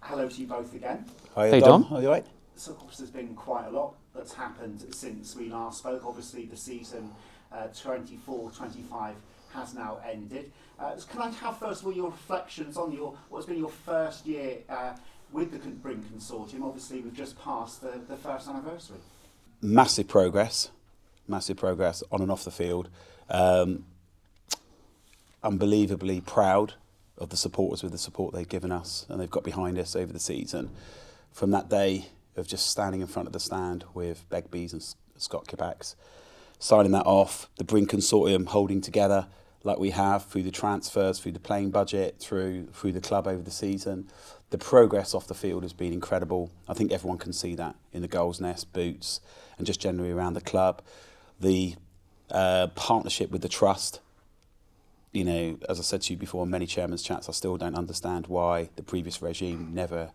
hello to you both again. Hi, Hey, Dom. Dom. Are you right? So, of course, there's been quite a lot that's happened since we last spoke. Obviously, the season 24-25 has now ended. Can I have, first of all, your reflections on what's been your first year with the Bring Consortium? Obviously, we've just passed the first anniversary. Massive progress on and off the field. Unbelievably proud of the supporters with the support they've given us and they've got behind us over the season. From that day of just standing in front of the stand with Begbie's and Scott Kippax, signing that off, the Bring Consortium holding together like we have through the transfers, through the playing budget, through the club over the season. The progress off the field has been incredible. I think everyone can see that in the goals nest, boots, and just generally around the club. The partnership with the trust. You know, as I said to you before in many chairman's chats, I still don't understand why the previous regime never,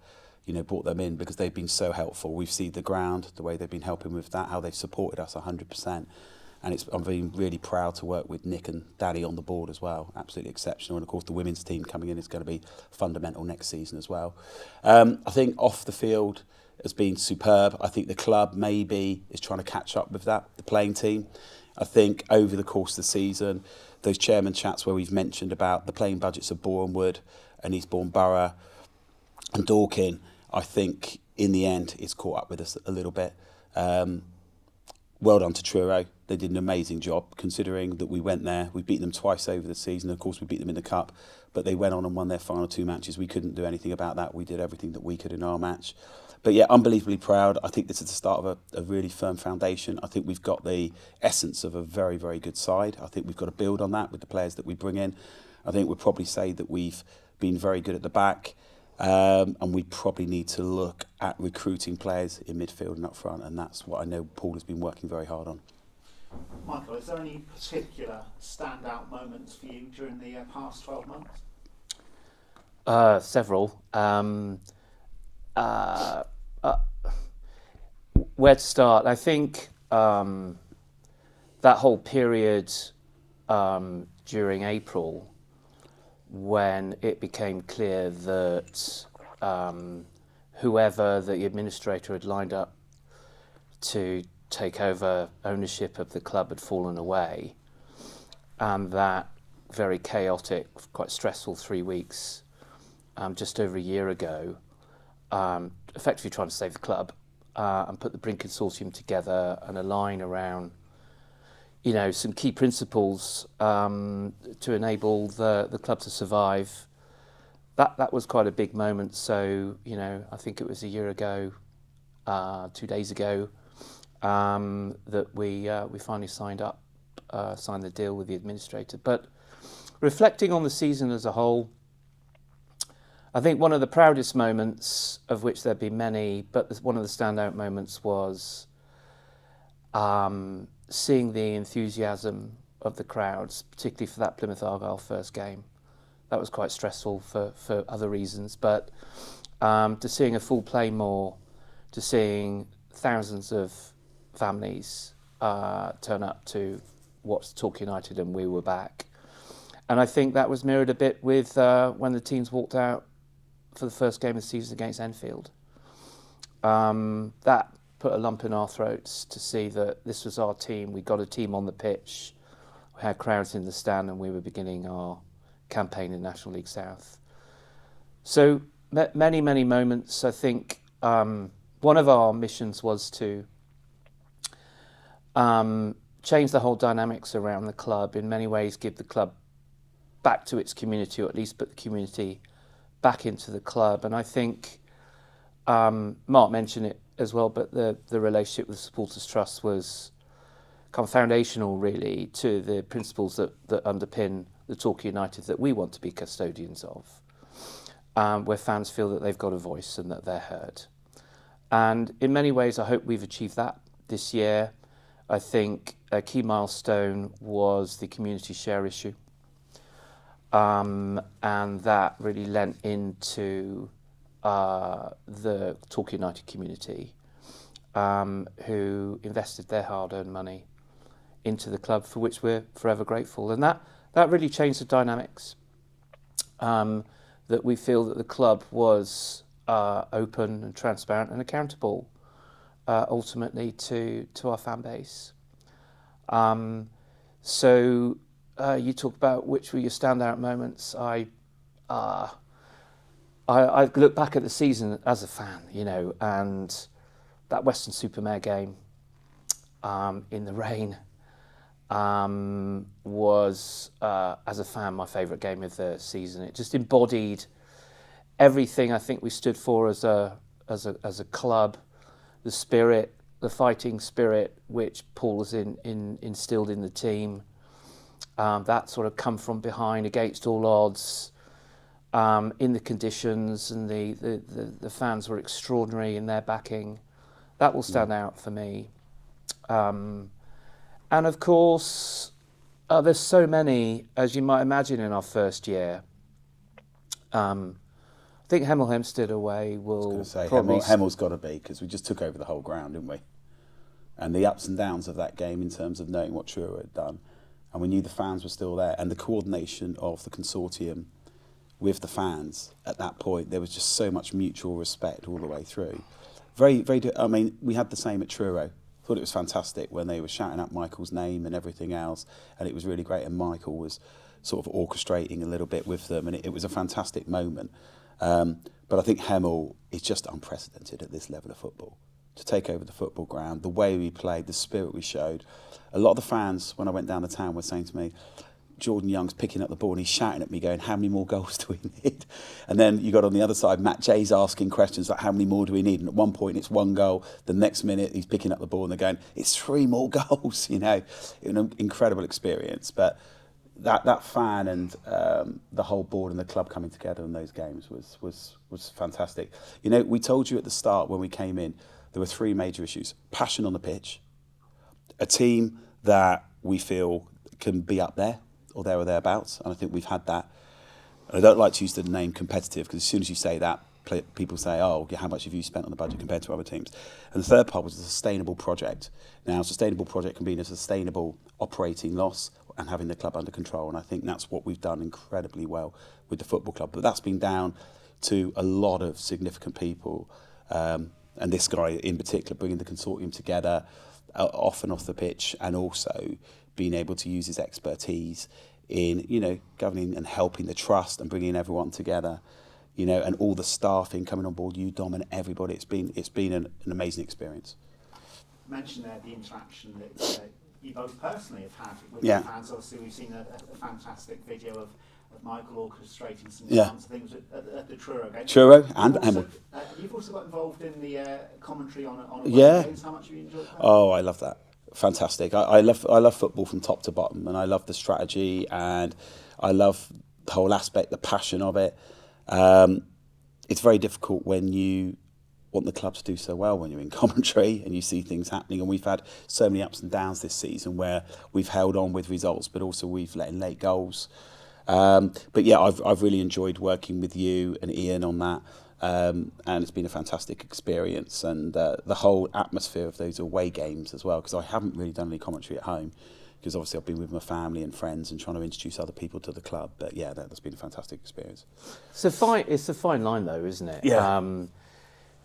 brought them in, because they've been so helpful. We've seen the ground, the way they've been helping with that, how they've supported us 100%. And I'm being really proud to work with Nick and Danny on the board as well. Absolutely exceptional. And of course, the women's team coming in is going to be fundamental next season as well. I think off the field has been superb. I think the club maybe is trying to catch up with that, the playing team. I think over the course of the season, those chairman chats where we've mentioned about the playing budgets of Bournemouth and Eastbourne Borough and Dorking, I think in the end it's caught up with us a little bit. Well done to Truro. They did an amazing job considering that we went there. We beat them twice over the season. Of course, we beat them in the Cup, but they went on and won their final two matches. We couldn't do anything about that. We did everything that we could in our match. But yeah, unbelievably proud. I think this is the start of a really firm foundation. I think we've got the essence of a very, very good side. I think we've got to build on that with the players that we bring in. I think we'll probably say that we've been very good at the back. And we probably need to look at recruiting players in midfield and up front, and that's what I know Paul has been working very hard on. Michael, is there any particular standout moments for you during the past 12 months? Several. Where to start? I think that whole period during April, when it became clear that whoever the administrator had lined up to take over ownership of the club had fallen away, and that very chaotic, quite stressful 3 weeks just over a year ago, effectively trying to save the club and put the Bring Consortium together and align around some key principles to enable the club to survive. That was quite a big moment. So, I think it was a year ago, 2 days ago, that we finally signed the deal with the administrator. But reflecting on the season as a whole, I think one of the proudest moments, of which there have been many, but one of the standout moments was seeing the enthusiasm of the crowds, particularly for that Plymouth Argyle first game. That was quite stressful for other reasons, but to seeing a full Plainmoor, to seeing thousands of families turn up to watch Talk United and we were back. And I think that was mirrored a bit with when the teams walked out for the first game of the season against Enfield. That put a lump in our throats to see that this was our team. We got a team on the pitch, we had crowds in the stand, and we were beginning our campaign in National League South. So many, many moments. I think one of our missions was to change the whole dynamics around the club, in many ways give the club back to its community, or at least put the community back into the club. And I think Mark mentioned it as well, but the relationship with the Supporters Trust was kind of foundational, really, to the principles that underpin the Talk United that we want to be custodians of, where fans feel that they've got a voice and that they're heard. And in many ways, I hope we've achieved that this year. I think a key milestone was the community share issue. And that really lent into the Talk United community, who invested their hard-earned money into the club, for which we're forever grateful. And that really changed the dynamics, that we feel that the club was open and transparent and accountable, ultimately to our fan base. So you talk about which were your standout moments. I look back at the season as a fan, and that Western-super-Mare game in the rain was, as a fan, my favourite game of the season. It just embodied everything I think we stood for as a club, the spirit, the fighting spirit which Paul has instilled in the team. That sort of come from behind against all odds, in the conditions, and the fans were extraordinary in their backing. That will stand out for me. And of course, there's so many, as you might imagine, in our first year. I think Hemel Hempstead away will probably... Hemel's got to be, because we just took over the whole ground, didn't we? And the ups and downs of that game in terms of knowing what Truro had done. And we knew the fans were still there. And the coordination of the consortium with the fans at that point, there was just so much mutual respect all the way through. We had the same at Truro. Thought it was fantastic when they were shouting out Michael's name and everything else, and it was really great. And Michael was sort of orchestrating a little bit with them, and it was a fantastic moment. But I think Hemel is just unprecedented at this level of football. To take over the football ground, the way we played, the spirit we showed. A lot of the fans, when I went down the town, were saying to me, Jordan Young's picking up the ball and he's shouting at me going, how many more goals do we need? And then you got on the other side, Matt Jay's asking questions like, how many more do we need? And at one point it's 1 goal, the next minute he's picking up the ball and they're going, it's 3 more goals, An incredible experience. But that fan and the whole board and the club coming together in those games was fantastic. We told you at the start when we came in, there were 3 major issues. Passion on the pitch, a team that we feel can be up there or thereabouts, and I think we've had that. And I don't like to use the name competitive, because as soon as you say that, people say, oh, how much have you spent on the budget compared to other teams? And the third part was a sustainable project. Now, a sustainable project can be a sustainable operating loss and having the club under control, and I think that's what we've done incredibly well with the football club. But that's been down to a lot of significant people, and this guy in particular, bringing the consortium together off and off the pitch, and also being able to use his expertise in, governing and helping the trust and bringing everyone together, and all the staffing coming on board, you, Dom, and everybody. It's been an amazing experience. You mentioned there the interaction that you both personally have had with the fans. Obviously, we've seen a fantastic video of Michael orchestrating some things at the Truro game. Truro and Hemel. You've also got involved in the commentary on games. How much have you enjoyed that? Oh, I love that. Fantastic. I love football from top to bottom, and I love the strategy, and I love the whole aspect, the passion of it. It's very difficult when you want the club to do so well when you're in commentary and you see things happening, and we've had so many ups and downs this season where we've held on with results, but also we've let in late goals. But yeah, I've really enjoyed working with you and Ian on that. And it's been a fantastic experience, and the whole atmosphere of those away games as well, because I haven't really done any commentary at home, because obviously I've been with my family and friends and trying to introduce other people to the club. But yeah, that's been a fantastic experience. It's a fine line though, isn't it? Yeah.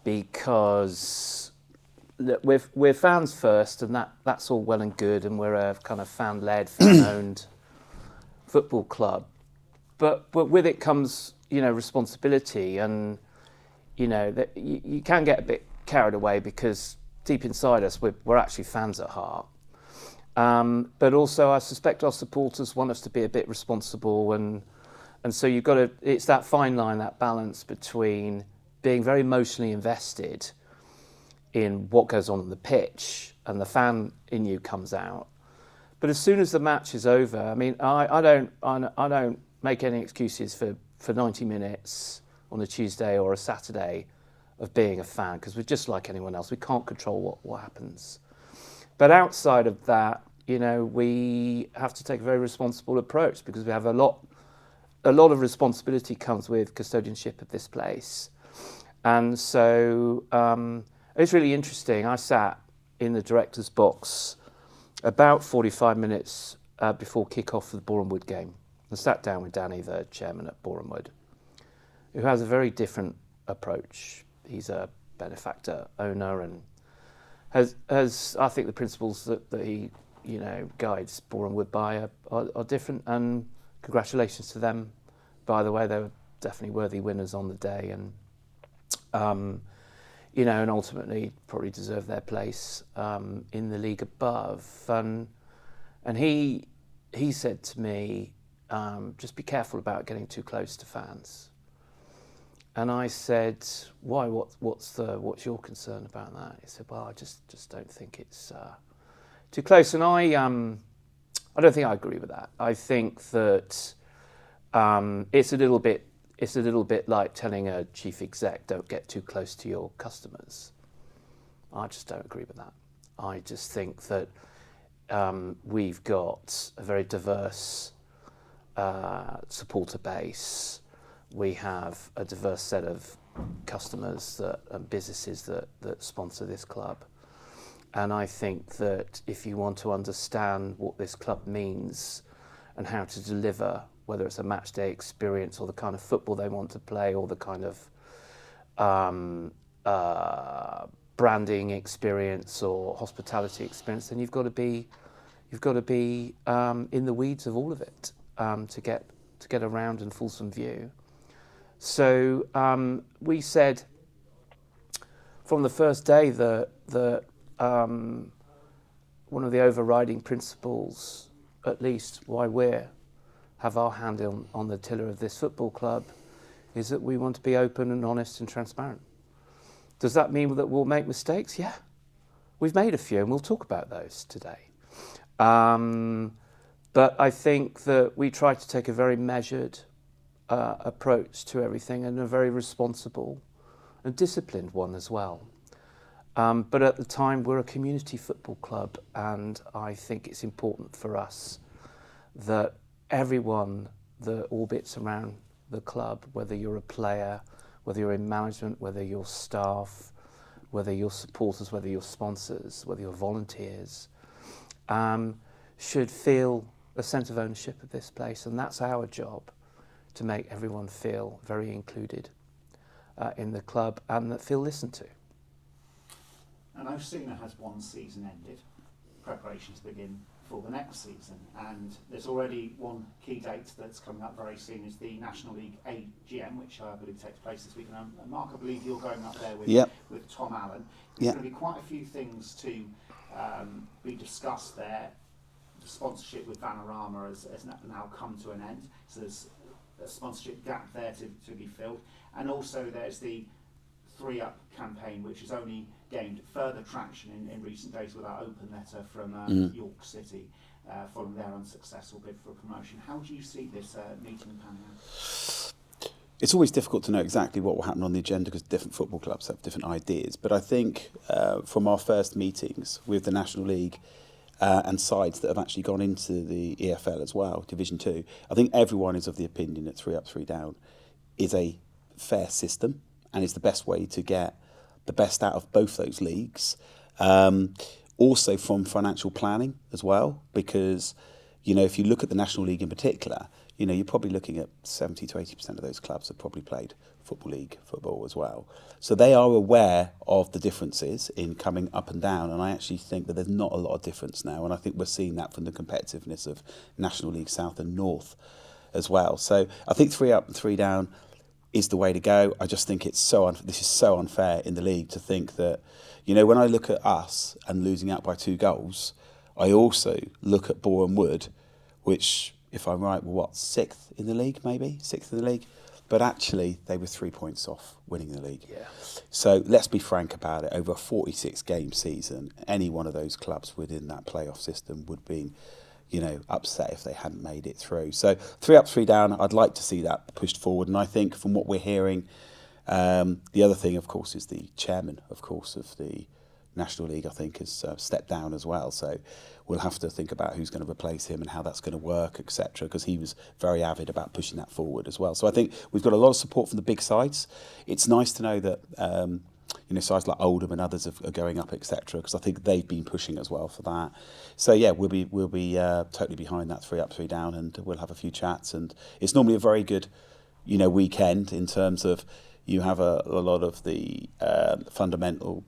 Because we're fans first, and that's all well and good, and we're a kind of fan-led, fan-owned football club. But with it comes, responsibility, and that you can get a bit carried away, because deep inside us we're actually fans at heart. But also I suspect our supporters want us to be a bit responsible, and so you've got to, it's that fine line, that balance between being very emotionally invested in what goes on the pitch, and the fan in you comes out. But as soon as the match is over, I mean, I don't make any excuses for 90 minutes on a Tuesday or a Saturday of being a fan, because we're just like anyone else. We can't control what happens. But outside of that, we have to take a very responsible approach, because we have a lot of responsibility comes with custodianship of this place. And so it's really interesting. I sat in the director's box about 45 minutes before kick-off for the Boreham Wood game. I sat down with Danny, the chairman at Boreham Wood, who has a very different approach. He's a benefactor owner and has I think the principles that he guides Boreham Wood by are different, and congratulations to them. By the way, they were definitely worthy winners on the day, and and ultimately probably deserve their place in the league above. And he said to me, just be careful about getting too close to fans. And I said, why? What's your concern about that? He said, well, I just don't think it's too close. And I don't think I agree with that. I think that it's a little bit like telling a chief exec, don't get too close to your customers. I just don't agree with that. I just think that we've got a very diverse supporter base. We have a diverse set of customers and businesses that sponsor this club. And I think that if you want to understand what this club means and how to deliver, whether it's a match day experience or the kind of football they want to play or the kind of branding experience or hospitality experience, then you've got to be in the weeds of all of it to get a round and fulsome view. So we said from the first day that one of the overriding principles, at least why we have our hand on the tiller of this football club, is that we want to be open and honest and transparent. Does that mean that we'll make mistakes? Yeah, we've made a few, and we'll talk about those today. But I think that we try to take a very measured approach to everything, and a very responsible and disciplined one as well. But at the time, we're a community football club, and I think it's important for us that everyone that orbits around the club, whether you're a player, whether you're in management, whether you're staff, whether you're supporters, whether you're sponsors, whether you're volunteers, should feel a sense of ownership of this place. And that's our job, to make everyone feel very included in the club and that feel listened to. And no sooner has one season ended, preparations begin for the next season, and there's already one key date that's coming up very soon, is the National League AGM, which I believe takes place this week. And Mark, I believe you're going up there with Tom Allen. There's going to be quite a few things to be discussed there. The sponsorship with Vanarama has now come to an end, so there's a sponsorship gap there to be filled, and also there's the 3 Up campaign, which has only gained further traction in recent days with our open letter from York City following their unsuccessful bid for promotion. How do you see this meeting panning out? It's always difficult to know exactly what will happen on the agenda because different football clubs have different ideas. But I think from our first meetings with the National League and sides that have actually gone into the EFL as well, Division 2, I think everyone is of the opinion that 3 Up, 3 Down is a fair system and is the best way to get the best out of both those leagues. Also from financial planning as well, because, if you look at the National League in particular, you're probably looking at 70 to 80% of those clubs have probably played Football League football as well. So they are aware of the differences in coming up and down, and I actually think that there's not a lot of difference now, and I think we're seeing that from the competitiveness of National League South and North as well. So I think 3 Up and 3 Down is the way to go. I just think this is so unfair in the league to think that, when I look at us and losing out by 2 goals, I also look at Boreham Wood, which, if I'm right, were 6th in the league, maybe 6th in the league, but actually they were 3 points off winning the league. Yeah. So let's be frank about it. Over a 46 game season, any one of those clubs within that playoff system would be, upset if they hadn't made it through. So 3 Up, 3 Down, I'd like to see that pushed forward. And I think from what we're hearing, the other thing, of course, is the chairman, of course, of the National League, I think, has stepped down as well. So we'll have to think about who's going to replace him and how that's going to work, etc., because he was very avid about pushing that forward as well. So I think we've got a lot of support from the big sides. It's nice to know that sides like Oldham and others are going up, etc., because I think they've been pushing as well for that. So yeah, we'll be totally behind that 3 Up, 3 Down, and we'll have a few chats. And it's normally a very good, weekend in terms of, you have a lot of the fundamental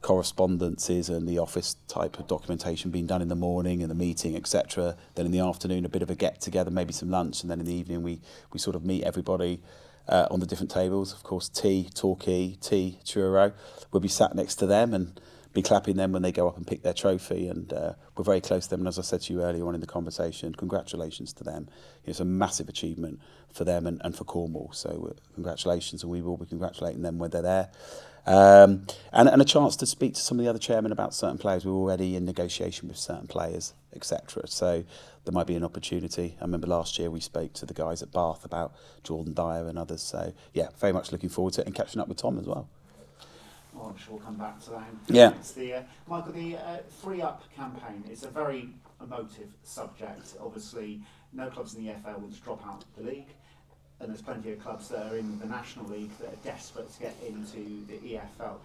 correspondences and the office type of documentation being done in the morning and the meeting, etc. Then in the afternoon, a bit of a get together, maybe some lunch, and then in the evening we sort of meet everybody on the different tables. Of course, Torquay, Truro, we'll be sat next to them and be clapping them when they go up and pick their trophy, and we're very close to them. And as I said to you earlier on in the conversation, congratulations to them. It's a massive achievement for them and for Cornwall. So congratulations, and we will be congratulating them when they're there. And a chance to speak to some of the other chairmen about certain players. We're already in negotiation with certain players, etc. So there might be an opportunity. I remember last year we spoke to the guys at Bath about Jordan Dyer and others. So yeah, very much looking forward to it and catching up with Tom as well. Well, I'm sure we'll come back to that. Yeah. Michael, the 3UP campaign is a very emotive subject. Obviously, no clubs in the EFL want to drop out of the league, and there's plenty of clubs that are in the National League that are desperate to get into the EFL.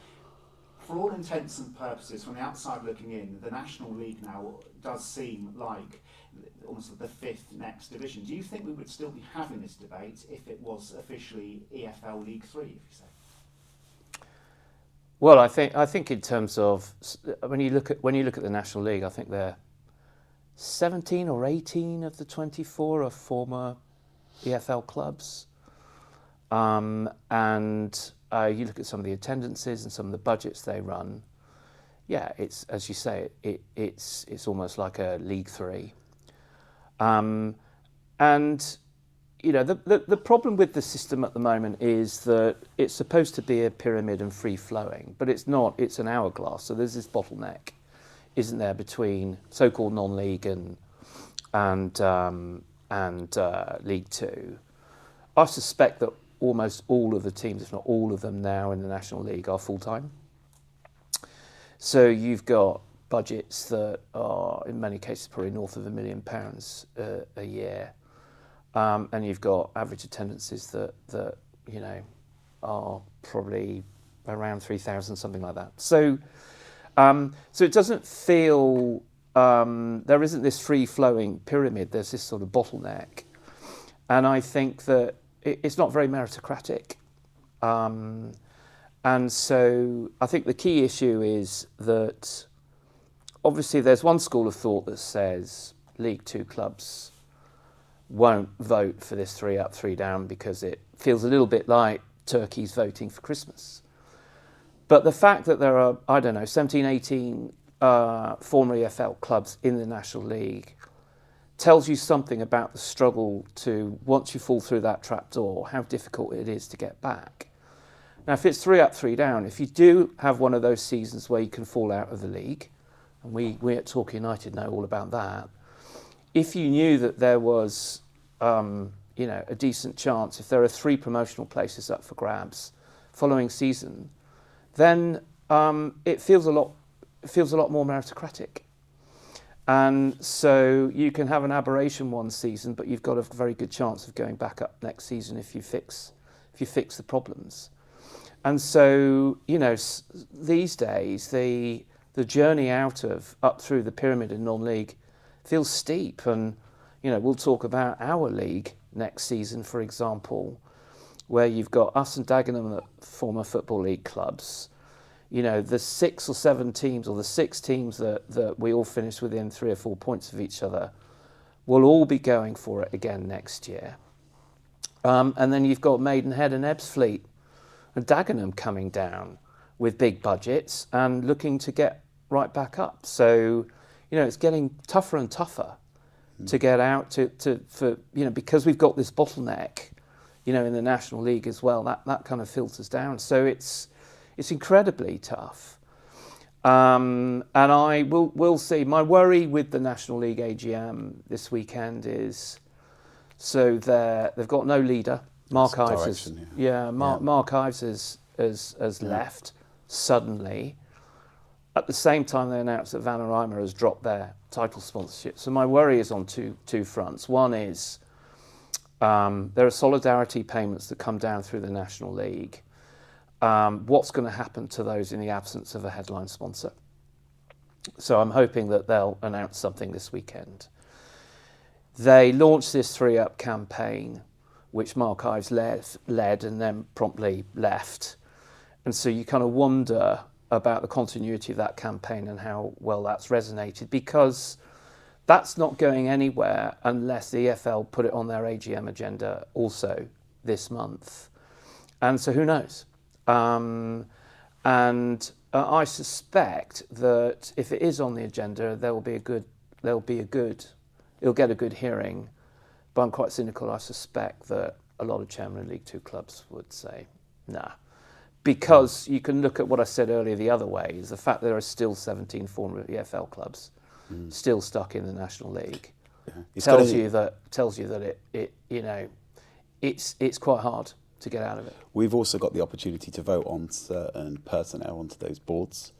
For all intents and purposes, from the outside looking in, the National League now does seem like almost the fifth next division. Do you think we would still be having this debate if it was officially EFL League 3, if you say? Well, I think in terms of when you look at the National League, I think they're 17 or 18 of the 24 are former EFL clubs, and you look at some of the attendances and some of the budgets they run. Yeah, it's, as you say, it's almost like a League 3, and you know, the problem with the system at the moment is that it's supposed to be a pyramid and free-flowing, but it's not. It's an hourglass. So there's this bottleneck, isn't there, between so-called non-league and League 2. I suspect that almost all of the teams, if not all of them now in the National League, are full-time. So you've got budgets that are, in many cases, probably north of £1 million a year. And you've got average attendances that you know are probably around 3,000, something like that. So it doesn't feel there isn't this free-flowing pyramid. There's this sort of bottleneck, and I think that it's not very meritocratic. And so I think the key issue is that obviously there's one school of thought that says League 2 clubs won't vote for this 3 up, 3 down because it feels a little bit like turkeys voting for Christmas. But the fact that there are, 17, 18 former EFL clubs in the National League tells you something about the struggle to, once you fall through that trapdoor, how difficult it is to get back. Now, if it's 3 up, 3 down, if you do have one of those seasons where you can fall out of the league, and we at Torquay United know all about that, if you knew that there was, a decent chance, if there are 3 promotional places up for grabs following season, then it feels a lot more meritocratic. And so you can have an aberration one season, but you've got a very good chance of going back up next season if you fix the problems. And so, you know, these days the journey up through the pyramid in non-league feels steep, and you know, we'll talk about our league next season, for example, where you've got us and Dagenham, the former Football League clubs. You know, the 6 or 7 teams, or the 6 teams that we all finished within 3 or 4 points of each other, will all be going for it again next year. And then you've got Maidenhead and Ebbsfleet and Dagenham coming down with big budgets and looking to get right back up. So, you know, it's getting tougher and tougher to get out for because we've got this bottleneck, you know, in the National League as well. That kind of filters down. So it's incredibly tough. And we'll see. My worry with the National League AGM this weekend is, so they've got no leader. Mark Ives has left suddenly. At the same time, they announced that Van Reimer has dropped their title sponsorship. So my worry is on two fronts. One is there are solidarity payments that come down through the National League. What's going to happen to those in the absence of a headline sponsor? So I'm hoping that they'll announce something this weekend. They launched this 3 Up campaign which Mark Ives led and then promptly left. And so you kind of wonder about the continuity of that campaign and how well that's resonated, because that's not going anywhere unless the EFL put it on their AGM agenda also this month. And so who knows? I suspect that if it is on the agenda, it'll get a good hearing. But I'm quite cynical. I suspect that a lot of chairmen of League Two clubs would say, nah. Because you can look at what I said earlier the other way, is the fact that there are still 17 former EFL clubs still stuck in the National League. Yeah. Tells you that it's quite hard to get out of it. We've also got the opportunity to vote on certain personnel onto those boards,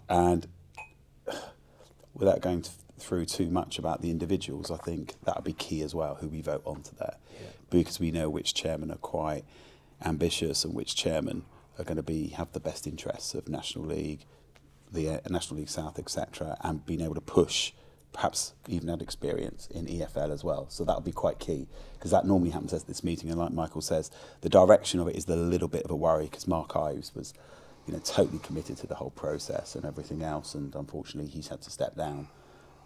and without going through too much about the individuals, I think that'll be key as well, who we vote onto there, because we know which chairmen are quite ambitious and which chairmen are going to have the best interests of National League, the National League South, etc., and being able to push, perhaps even had experience in EFL as well. So that'll be quite key, because that normally happens at this meeting. And like Michael says, the direction of it is a little bit of a worry, because Mark Ives was, totally committed to the whole process and everything else, and unfortunately he's had to step down.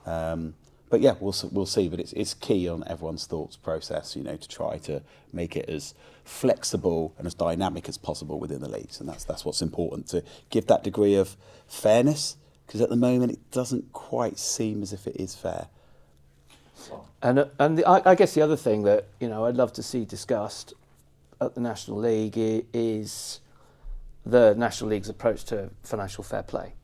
But yeah, we'll see. But it's key on everyone's thoughts process, to try to make it as flexible and as dynamic as possible within the leagues, and that's what's important, to give that degree of fairness, because at the moment it doesn't quite seem as if it is fair. I guess the other thing that I'd love to see discussed at the National League is the National League's approach to financial fair play.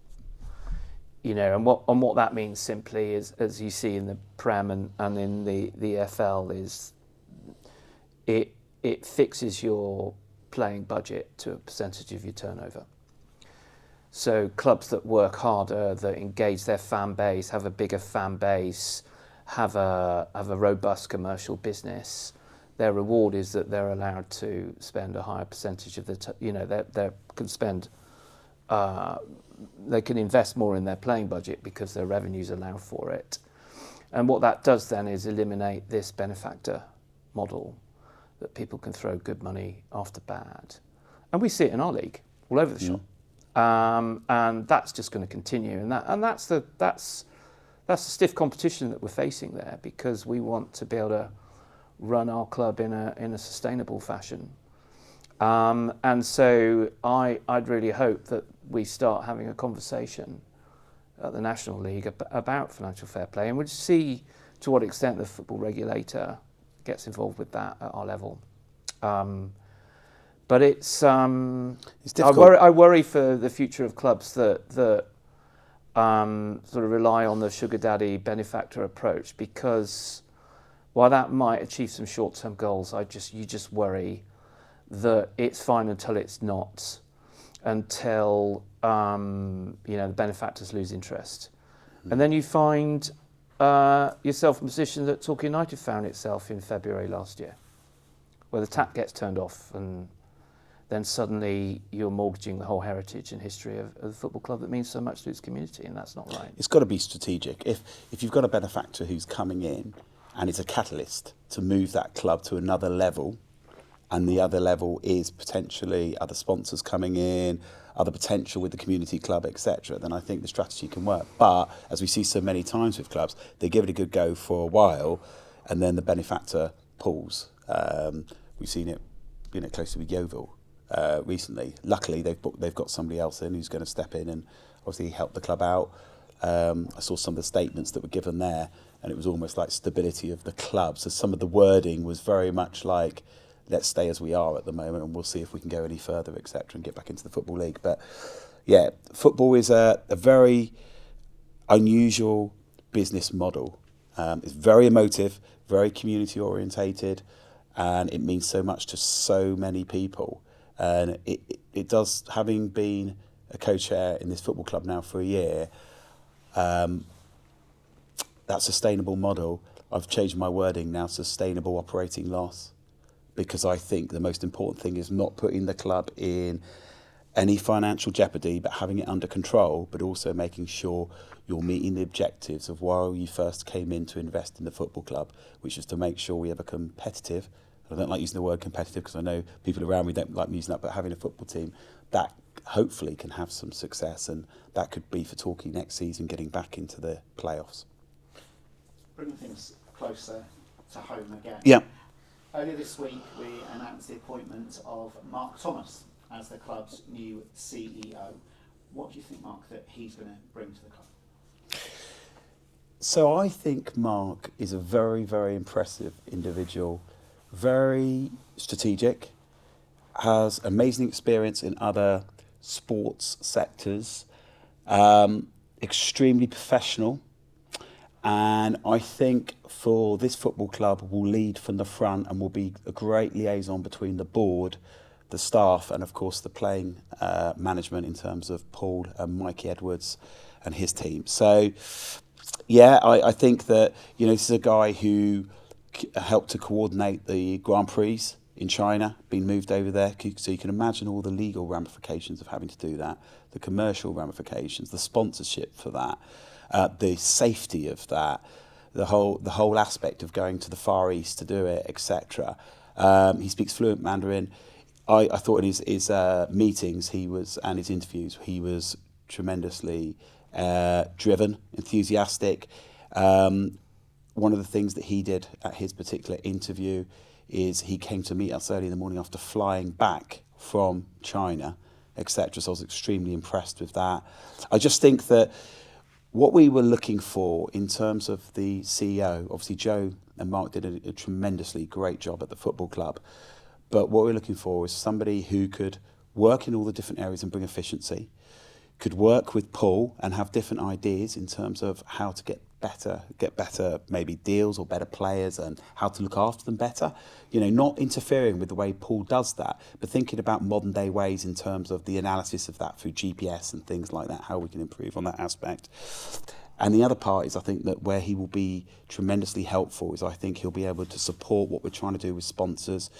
And what that means simply is, as you see in the Prem and in the EFL, is it fixes your playing budget to a percentage of your turnover. So clubs that work harder, that engage their fan base, have a bigger fan base, have a robust commercial business, their reward is that they're allowed to spend a higher percentage of they can spend. They can invest more in their playing budget because their revenues allow for it. And what that does then is eliminate this benefactor model, that people can throw good money after bad. And we see it in our league, all over the shop. And that's just going to continue. And that's the stiff competition that we're facing there, because we want to be able to run our club in a sustainable fashion. And so I'd really hope that we start having a conversation at the National League about financial fair play, and we'll see to what extent the football regulator gets involved with that at our level. But it's difficult. I worry for the future of clubs that sort of rely on the sugar daddy benefactor approach, because while that might achieve some short-term goals, you just worry that it's fine until it's not, until the benefactors lose interest. And then you find yourself in a position that Torquay United found itself in February last year, where the tap gets turned off, and then suddenly you're mortgaging the whole heritage and history of the football club that means so much to its community, and that's not right. It's got to be strategic. If you've got a benefactor who's coming in and it's a catalyst to move that club to another level, and the other level is potentially other sponsors coming in, other potential with the community club, etc., then I think the strategy can work. But as we see so many times with clubs, they give it a good go for a while, and then the benefactor pulls. We've seen it, closely with Yeovil recently. Luckily, they've got somebody else in who's going to step in and obviously help the club out. I saw some of the statements that were given there, and it was almost like stability of the club. So some of the wording was very much like, let's stay as we are at the moment, and we'll see if we can go any further, etc., and get back into the Football League. But yeah, football is a very unusual business model. It's very emotive, very community orientated, and it means so much to so many people. And it does, having been a co-chair in this football club now for a year, that sustainable model, I've changed my wording now, sustainable operating loss, because I think the most important thing is not putting the club in any financial jeopardy, but having it under control, but also making sure you're meeting the objectives of why you first came in to invest in the football club, which is to make sure we have a competitive I don't like using the word competitive because I know people around me don't like me using that, but having a football team that hopefully can have some success, and that could be for Torquay next season getting back into the playoffs. Bringing things closer to home again. Yeah. Earlier this week, we announced the appointment of Mark Thomas as the club's new CEO. What do you think, Mark, that he's going to bring to the club? So I think Mark is a very, very impressive individual, very strategic, has amazing experience in other sports sectors, extremely professional, and I think for this football club will lead from the front and will be a great liaison between the board, the staff, and of course the playing management in terms of Paul and Mikey Edwards and his team. So yeah, I think that, you know, this is a guy who helped to coordinate the Grand Prix in China, being moved over there. So you can imagine all the legal ramifications of having to do that, the commercial ramifications, the sponsorship for that, the safety of that, the whole aspect of going to the Far East to do it, etc. He speaks fluent Mandarin. I thought in his meetings and his interviews, he was tremendously driven, enthusiastic. One of the things that he did at his particular interview is he came to meet us early in the morning after flying back from China, etc. So I was extremely impressed with that. I just think that what we were looking for in terms of the CEO, obviously Joe and Mark did a tremendously great job at the football club, but what we're looking for is somebody who could work in all the different areas and bring efficiency, could work with Paul and have different ideas in terms of how to get better maybe deals or better players and how to look after them better. You know, not interfering with the way Paul does that, but thinking about modern day ways in terms of the analysis of that through GPS and things like that, how we can improve on that aspect. And the other part is I think that where he will be tremendously helpful is I think he'll be able to support what we're trying to do with sponsors,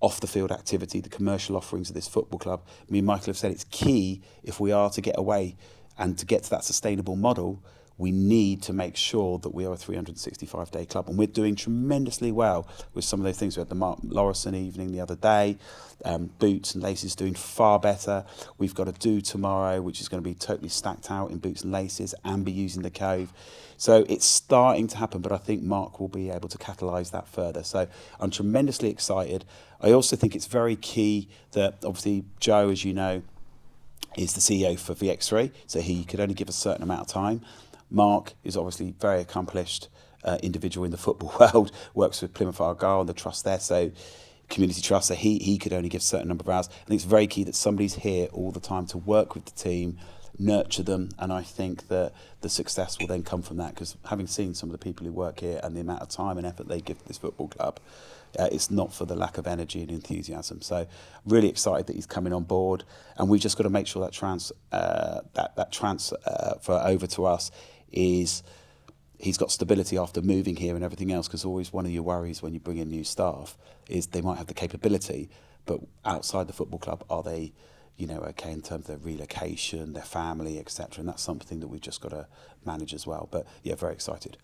off the field activity, the commercial offerings of this football club. Me and Michael have said it's key if we are to get away and to get to that sustainable model, we need to make sure that we are a 365-day club. And we're doing tremendously well with some of those things. We had the Mark Lorison evening the other day. Boots and Laces doing far better. We've got a do tomorrow, which is going to be totally stacked out in Boots and Laces and be using the Cove. So it's starting to happen, but I think Mark will be able to catalyse that further. So I'm tremendously excited. I also think it's very key that obviously Joe, as you know, is the CEO for VX3, so he could only give a certain amount of time. Mark is obviously very accomplished individual in the football world, works with Plymouth Argyle and the trust there, so community trust, so he could only give a certain number of hours. I think it's very key that somebody's here all the time to work with the team, nurture them, and I think that the success will then come from that, because having seen some of the people who work here and the amount of time and effort they give to this football club, it's not for the lack of energy and enthusiasm. So really excited that he's coming on board, and we've just got to make sure that transfer over to us is he's got stability after moving here and everything else, because always one of your worries when you bring in new staff is they might have the capability, but outside the football club, are they, you know, okay in terms of their relocation, their family, etc. And that's something that we've just got to manage as well. But yeah, very excited.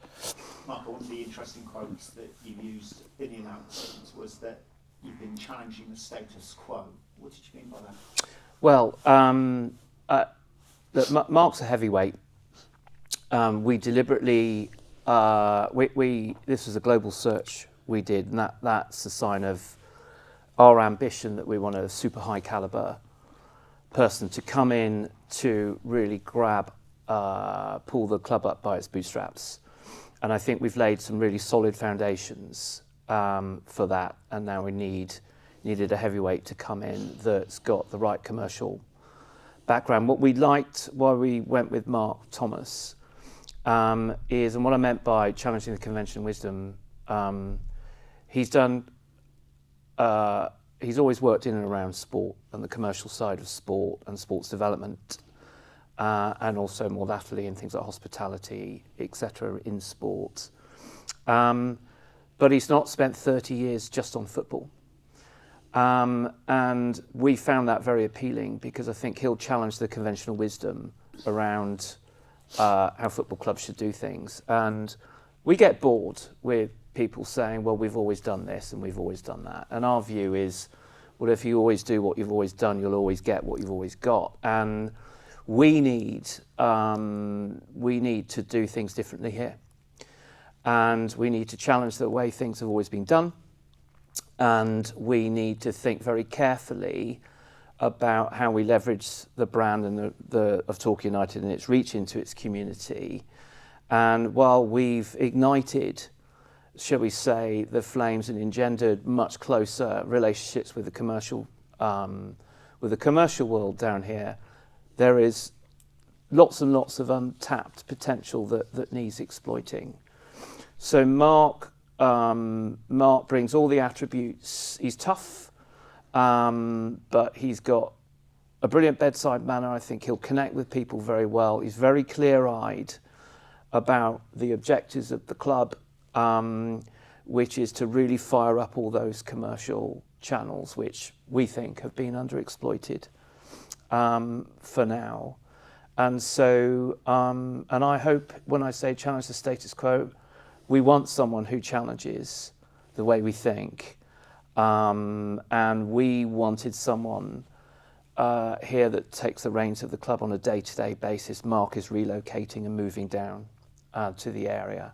Michael, one of the interesting quotes that you used in the announcement was that you've been challenging the status quo. What did you mean by that? Well, look, Mark's a heavyweight. We deliberately, this was a global search we did, and that's a sign of our ambition that we want a super high caliber person to come in to really pull the club up by its bootstraps. And I think we've laid some really solid foundations for that, and now we needed a heavyweight to come in that's got the right commercial background. What we liked, why we went with Mark Thomas, is, and what I meant by challenging the conventional wisdom, he's always worked in and around sport and the commercial side of sport and sports development, and also more latterly in things like hospitality, etc. in sport. But he's not spent 30 years just on football. And we found that very appealing, because I think he'll challenge the conventional wisdom around how football clubs should do things. And we get bored with people saying, well, we've always done this and we've always done that. And our view is, well, if you always do what you've always done, you'll always get what you've always got. And we need to do things differently here. And we need to challenge the way things have always been done. And we need to think very carefully about how we leverage the brand and of Torquay United and its reach into its community. And while we've ignited, shall we say, the flames and engendered much closer relationships with the commercial world down here, there is lots and lots of untapped potential that needs exploiting. So Mark brings all the attributes. He's tough, but he's got a brilliant bedside manner. I think he'll connect with people very well. He's very clear-eyed about the objectives of the club, which is to really fire up all those commercial channels, which we think have been underexploited for now. And so, and I hope when I say challenge the status quo, we want someone who challenges the way we think. And we wanted someone here that takes the reins of the club on a day-to-day basis. Mark is relocating and moving down to the area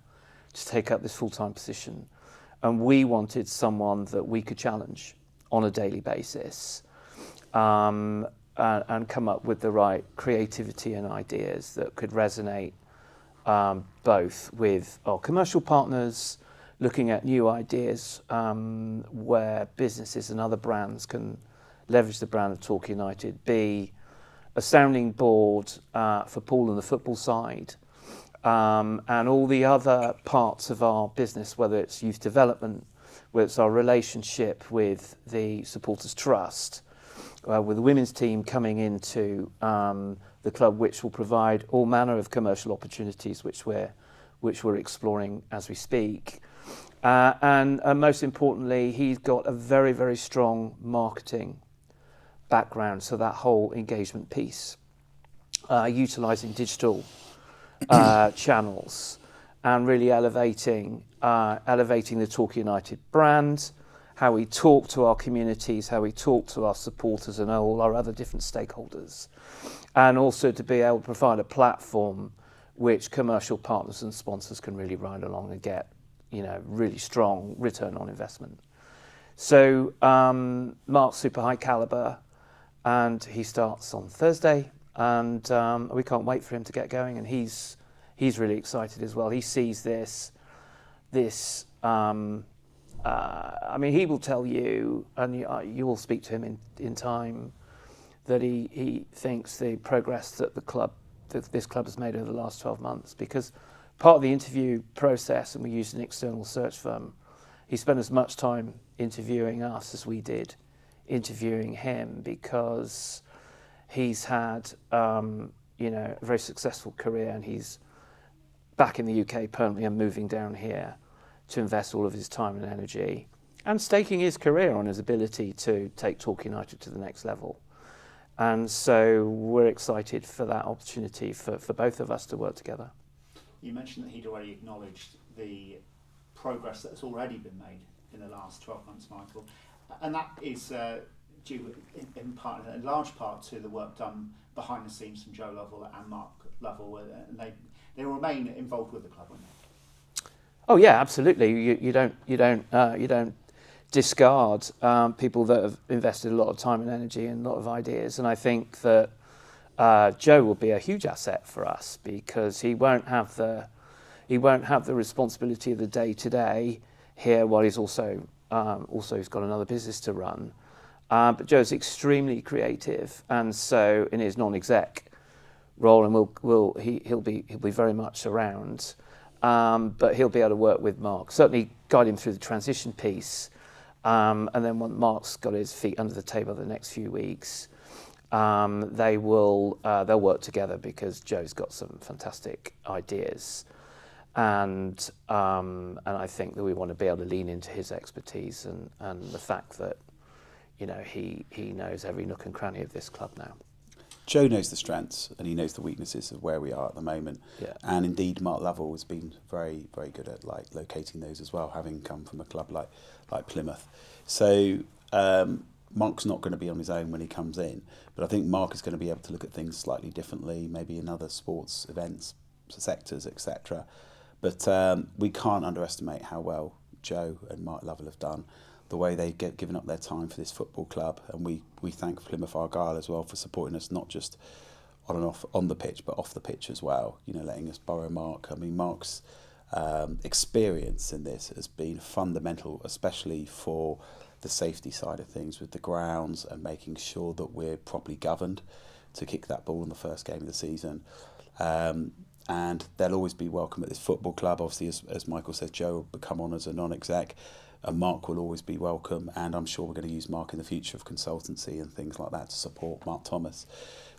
to take up this full-time position. And we wanted someone that we could challenge on a daily basis and come up with the right creativity and ideas that could resonate both with our commercial partners, looking at new ideas where businesses and other brands can leverage the brand of Torquay United, be a sounding board for Paul and the football side, and all the other parts of our business, whether it's youth development, whether it's our relationship with the Supporters Trust, with the women's team coming into the club, which will provide all manner of commercial opportunities, which we're exploring as we speak. And most importantly, he's got a very, very strong marketing background, so that whole engagement piece, utilising digital channels and really elevating the Torquay United brand, how we talk to our communities, how we talk to our supporters and all our other different stakeholders, and also to be able to provide a platform which commercial partners and sponsors can really ride along and get, really strong return on investment. So Mark's super high caliber, and he starts on Thursday, and we can't wait for him to get going. And he's really excited as well. He sees this. I mean, he will tell you, and you will speak to him in time, that he thinks the progress that this club has made over the last 12 months, because part of the interview process, and we used an external search firm, he spent as much time interviewing us as we did interviewing him, because he's had a very successful career, and he's back in the UK permanently and moving down here to invest all of his time and energy and staking his career on his ability to take Torquay United to the next level. And so we're excited for that opportunity for both of us to work together. You mentioned that he'd already acknowledged the progress that's already been made in the last 12 months, Michael, and that is due in large part to the work done behind the scenes from Joe Lovell and Mark Lovell, and they remain involved with the club, won't they? Oh yeah, absolutely. You don't discard people that have invested a lot of time and energy and a lot of ideas, and I think that Joe will be a huge asset for us, because he won't have the responsibility of the day to day here, while he's also he's got another business to run. But Joe's extremely creative, and so in his non-exec role, and he'll be very much around. But he'll be able to work with Mark, certainly guide him through the transition piece, and then when Mark's got his feet under the table the next few weeks, they'll work together, because Joe's got some fantastic ideas, and I think that we want to be able to lean into his expertise and the fact that he knows every nook and cranny of this club now. Joe knows the strengths and he knows the weaknesses of where we are at the moment. Yeah. And indeed, Mark Lovell has been very, very good at locating those as well, having come from a club like Plymouth. So Mark's not going to be on his own when he comes in, but I think Mark is going to be able to look at things slightly differently, maybe in other sports events, sectors, etc. But we can't underestimate how well Joe and Mark Lovell have done, the way they've given up their time for this football club, and we thank Plymouth Argyle as well for supporting us, not just on the pitch, but off the pitch as well. Letting us borrow Mark. I mean, Mark's experience in this has been fundamental, especially for the safety side of things with the grounds and making sure that we're properly governed to kick that ball in the first game of the season. And they'll always be welcome at this football club. Obviously, as Michael said, Joe will become on as a non-exec. And Mark will always be welcome, and I'm sure we're going to use Mark in the future of consultancy and things like that to support Mark Thomas.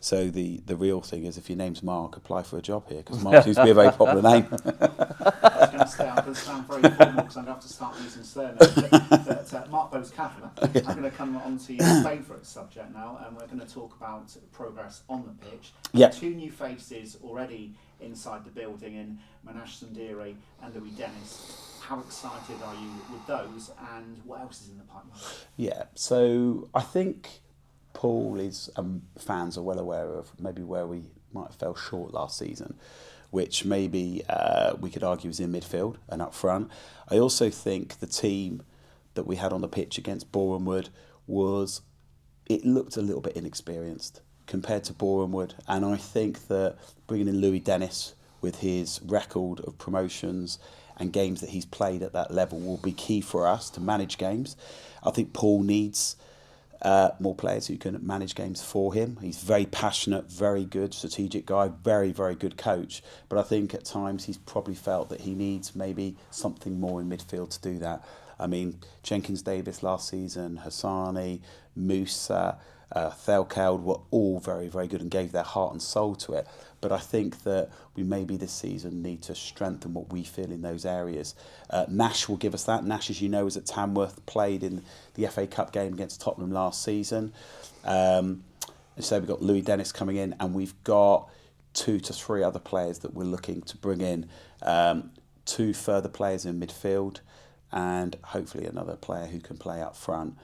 So the real thing is, if your name's Mark, apply for a job here, because Mark seems to be a very popular name. I was going to say, I'm going to sound very formal because I'm going to have to start using surnames. But Mark Bowes-Cavanagh, I'm going to come on to your favourite subject now, and we're going to talk about progress on the pitch. Yeah. 2 new faces already inside the building in Manash Sundiri and Louis Dennis. How excited are you with those, and what else is in the pipeline? Yeah, so I think Paul is, fans are well aware of maybe where we might have fell short last season, which maybe we could argue is in midfield and up front. I also think the team that we had on the pitch against Borehamwood it looked a little bit inexperienced compared to Borehamwood, and I think that bringing in Louis Dennis with his record of promotions and games that he's played at that level will be key for us to manage games. I think Paul needs more players who can manage games for him. He's very passionate, very good strategic guy, very, very good coach. But I think at times he's probably felt that he needs maybe something more in midfield to do that. I mean, Jenkins-Davis last season, Hassani, Musa, Thelkeld were all very, very good and gave their heart and soul to it. But I think that we maybe this season need to strengthen what we feel in those areas. Nash will give us that. Nash, as you know, was at Tamworth, played in the FA Cup game against Tottenham last season. So we've got Louis Dennis coming in, and we've got 2 to 3 other players that we're looking to bring in. 2 further players in midfield, and hopefully another player who can play up front.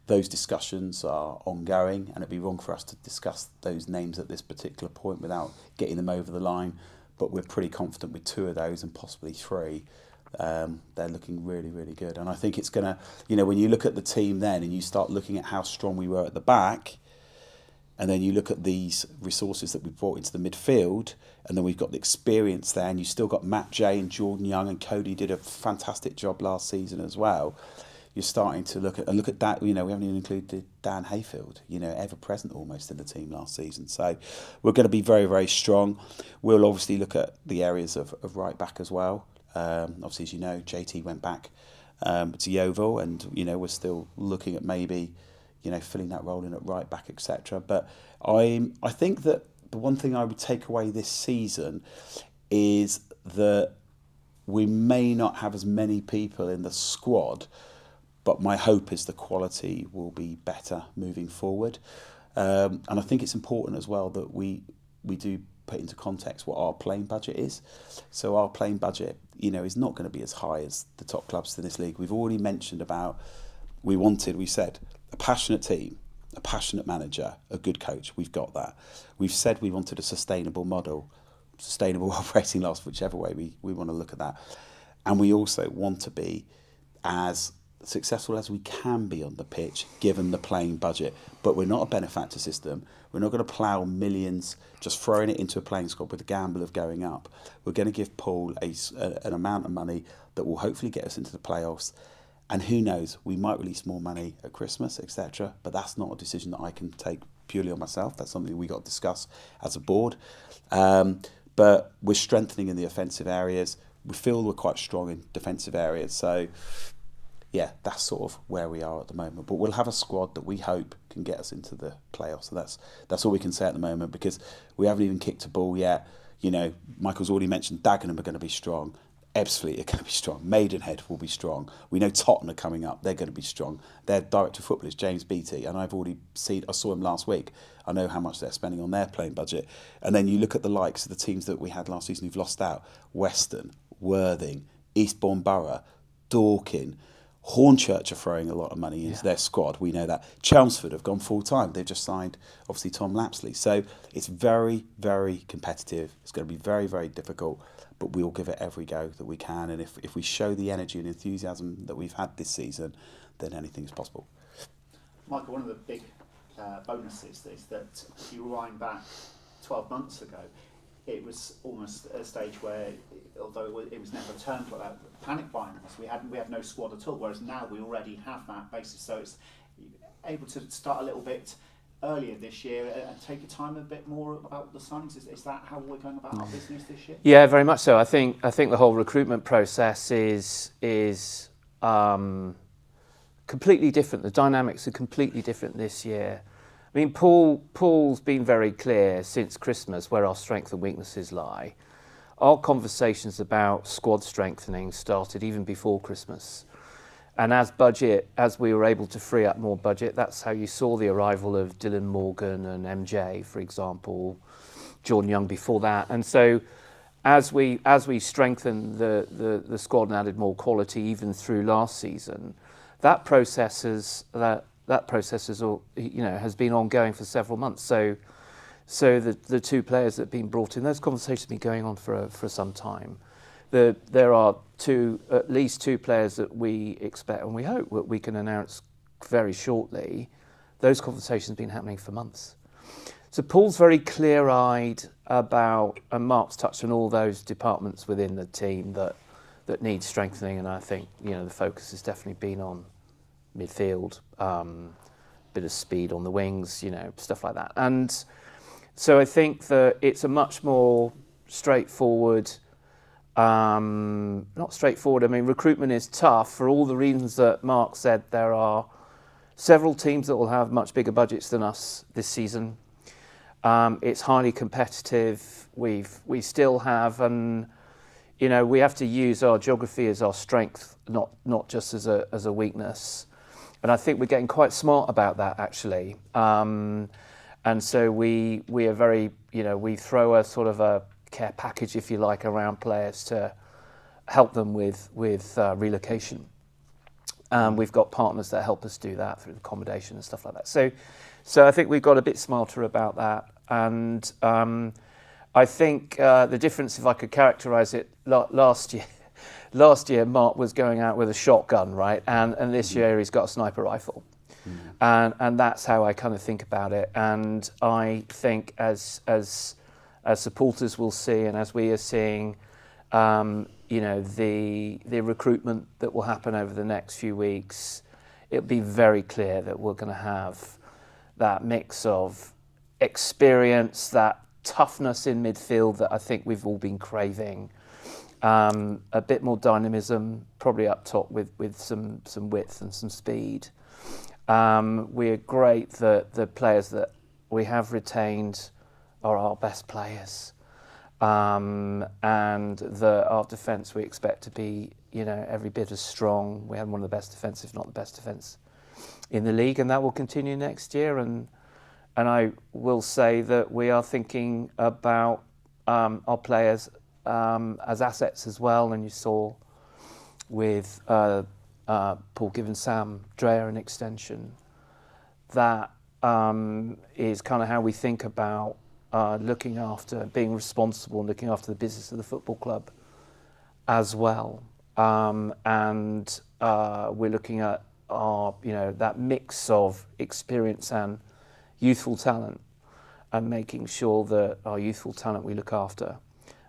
Those discussions are ongoing, and it'd be wrong for us to discuss those names at this particular point without getting them over the line. But we're pretty confident with 2 of those and possibly 3. They're looking really, really good. And I think it's going to, when you look at the team then and you start looking at how strong we were at the back, and then you look at these resources that we've brought into the midfield, and then we've got the experience there, and you've still got Matt Jay and Jordan Young, and Cody did a fantastic job last season as well. You're starting to look at that. We haven't even included Dan Hayfield, ever present almost in the team last season. So we're going to be very, very strong. We'll obviously look at the areas of right back as well. Obviously, as you know, JT went back to Yeovil, and we're still looking at maybe filling that role in at right back, etc. But I think that the one thing I would take away this season is that we may not have as many people in the squad, but my hope is the quality will be better moving forward. And I think it's important as well that we do put into context what our playing budget is. So our playing budget, is not going to be as high as the top clubs in this league. We've already mentioned about we said a passionate team, a passionate manager, a good coach. We've got that. We've said we wanted a sustainable model, sustainable operating loss, whichever way we want to look at that. And we also want to be as successful as we can be on the pitch given the playing budget, but we're not a benefactor system. We're not going to plough millions just throwing it into a playing squad with the gamble of going up. We're going to give Paul an amount of money that will hopefully get us into the playoffs, and who knows, we might release more money at Christmas, etc. But that's not a decision that I can take purely on myself. That's something we got to discuss as a board. But we're strengthening in the offensive areas. We feel we're quite strong in defensive areas, so yeah, that's sort of where we are at the moment. But we'll have a squad that we hope can get us into the playoffs. So that's all we can say at the moment, because we haven't even kicked a ball yet. Michael's already mentioned Dagenham are going to be strong. Ebbsfleet are going to be strong. Maidenhead will be strong. We know Tottenham are coming up. They're going to be strong. Their director of football is James Beattie, and I've already seen. I saw him last week. I know how much they're spending on their playing budget. And then you look at the likes of the teams that we had last season who've lost out: Weston, Worthing, Eastbourne Borough, Dorking. Hornchurch are throwing a lot of money into their squad. We know that. Chelmsford have gone full time. They've just signed, obviously, Tom Lapsley. So it's very, very competitive. It's going to be very, very difficult, but we'll give it every go that we can. And if we show the energy and enthusiasm that we've had this season, then anything is possible. Michael, one of the big bonuses is that if you rewind back 12 months ago, it was almost a stage where, although it was never termed like that, panic buying us. We had no squad at all, whereas now we already have that basis. So it's able to start a little bit earlier this year and take your time a bit more about the signings. Is that how we're going about our business this year? Yeah, very much so. I think the whole recruitment process is completely different. The dynamics are completely different this year. I mean, Paul's been very clear since Christmas where our strengths and weaknesses lie. Our conversations about squad strengthening started even before Christmas. And as we were able to free up more budget, that's how you saw the arrival of Dylan Morgan and MJ, for example, Jordan Young before that. And so as we strengthened the squad and added more quality even through last season, that process has been ongoing for several months. So the two players that have been brought in, those conversations have been going on for some time. There are at least two players that we expect and we hope that we can announce very shortly. Those conversations have been happening for months. So Paul's very clear-eyed about, and Mark's touched on all those departments within the team that need strengthening, and I think the focus has definitely been on midfield, bit of speed on the wings, stuff like that. And so I think that it's a much more straightforward, not straightforward, I mean, recruitment is tough for all the reasons that Mark said. There are several teams that will have much bigger budgets than us this season. It's highly competitive. We still have, and we have to use our geography as our strength, not just as a weakness. And I think we're getting quite smart about that, actually. And so we are very, we throw a sort of a care package, if you like, around players to help them with relocation. We've got partners that help us do that through accommodation and stuff like that. So I think we've got a bit smarter about that. And I think the difference, if I could characterise it, last year Mark was going out with a shotgun, right? And this year he's got a sniper rifle. And that's how I kind of think about it. And I think as supporters will see, and as we are seeing, the recruitment that will happen over the next few weeks, it'll be very clear that we're going to have that mix of experience, that toughness in midfield that I think we've all been craving, a bit more dynamism, probably up top with some width and some speed. We're great that the players that we have retained are our best players, and our defence we expect to be every bit as strong. We had one of the best defence, if not the best defence, in the league, and that will continue next year. And I will say that we are thinking about our players as assets as well. And you saw with Paul giving Sam Dreyer an extension, that is kind of how we think about looking after, being responsible and looking after the business of the football club as well. And we're looking at our, that mix of experience and youthful talent, and making sure that our youthful talent we look after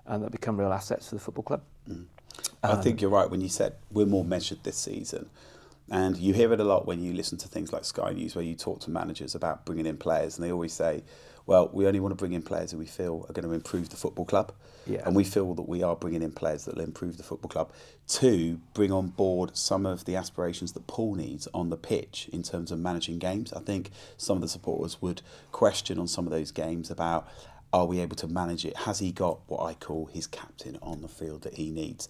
and that become real assets for the football club. I think you're right when you said we're more measured this season. And you hear it a lot when you listen to things like Sky News, where you talk to managers about bringing in players, and they always say, well, we only want to bring in players who we feel are going to improve the football club. Yeah. And we feel that we are bringing in players that will improve the football club to bring on board some of the aspirations that Paul needs on the pitch in terms of managing games. I think some of the supporters would question on some of those games about, are we able to manage it? Has he got what I call his captain on the field that he needs?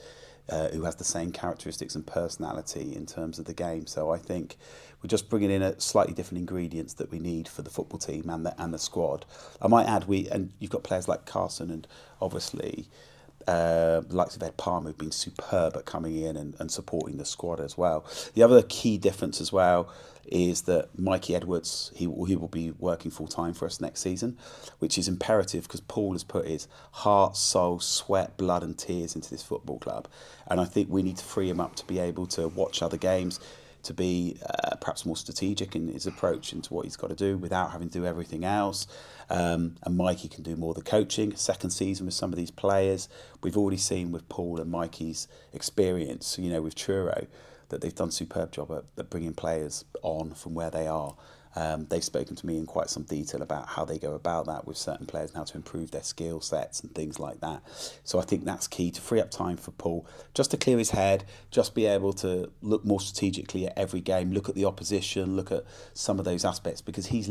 who has the same characteristics and personality in terms of the game. So I think we're just bringing in a slightly different ingredients that we need for the football team and the squad. I might add, you've got players like Carson and obviously the likes of Ed Palmer who've been superb at coming in and supporting the squad as well. The other key difference as well is that Mikey Edwards, he will be working full time for us next season, which is imperative because Paul has put his heart, soul, sweat, blood and tears into this football club, and I think we need to free him up to be able to watch other games, to be perhaps more strategic in his approach into what he's got to do without having to do everything else. And Mikey can do more of the coaching. Second season with some of these players, we've already seen with Paul and Mikey's experience, with Truro, that they've done a superb job at bringing players on from where they are. They've spoken to me in quite some detail about how they go about that with certain players and how to improve their skill sets and things like that. So I think that's key, to free up time for Paul, just to clear his head, just be able to look more strategically at every game, look at the opposition, look at some of those aspects, because he's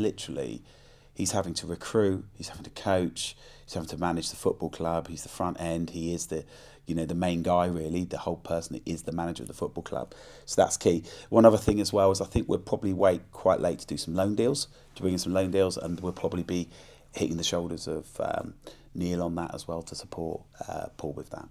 having to recruit, he's having to coach, he's having to manage the football club, he's the front end, he is the main guy really, the whole person that is the manager of the football club. So that's key. One other thing as well is I think we'll probably wait quite late to do some loan deals, to bring in some loan deals, and we'll probably be hitting the shoulders of Neil on that as well to support Paul with that.